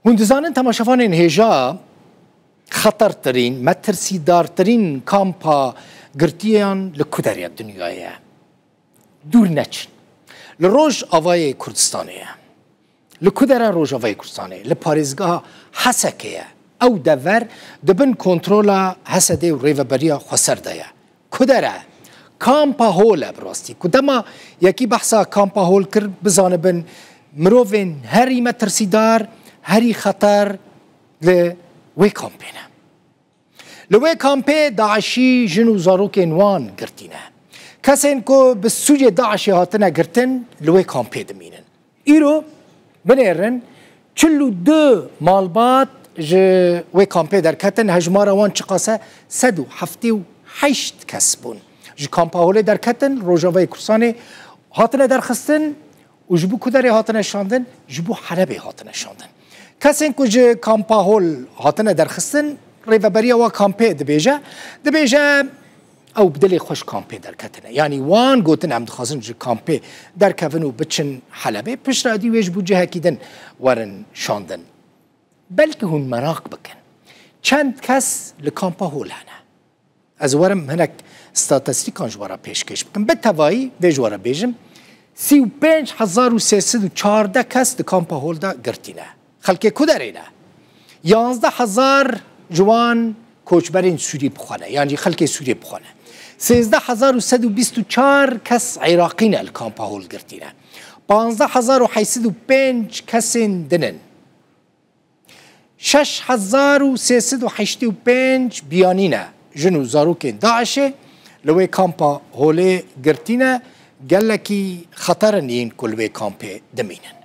هندزانن تماشافان هێژا خەتەرترین مەترسیدارترین کامپا گرتیان لە کودەریە دنیایە دوور نەچن لە ڕۆژ ئاوای کوردستانەیە لە کودەرە ڕۆژاوای کوردستانەیە لە پارێزگاها هەسەکەیە ئەو دەڤەر دەبن کۆنترۆلا هەسەدەی و ڕێڤەبەریە خۆسەردەیە کودەرە کامپا هۆلە بڕاستی کو دەما یەکی بەحسا کامپا هۆل کرد بزانە بن مرۆڤێن هەری مەترسیدار هەری خەتەر لە وێ کامپێنە لە وێ کامپێ داعشی ژن و زارۆکێن وان گرتینە کەسێن کۆ bi سوورێ داعشی هاتنە گرتن لە وێ کامپێ دەمینن ئیرۆ بنێرن 42 ماڵبات ji wê kampê derketin hejmara wan çiqase 178 kes bûn ji kampa holê derketin Rojavayê Kurdistanê hatine derxistin û ji bo Kuderê hatine şandin ji bo Helebê hatine şandin kesên ku ji kampa hol hatine derxistin rêveberiya wa kampê dibêje ew bi dilê xweş kampê derketine yanî wan gotin em dixwazin ji kampê derkevin û biçin Helebê piştradî wê ji bo cihekî din werin şandin belkî hûn merak bikin çend kes li kampa hol hene ez werim hinek statîstîkan ji wara pêşkêş bikim bi tevahî vê ji wara bêjim 35,314 kes di kampa hol de girtîne xelkê Kuderê ne 11,000 ji wan koçberên Sûrî bixwane yan jî xelkê Sûrî bixwane 13,124 kes Iraqî ne li kampa hol girtîne 15,805 kesên dinin 6,385 biyanîne jin û zarokên Daişê li wê kampa holê girtîne gelekî xeterin yên ku li wê kampê dimînin.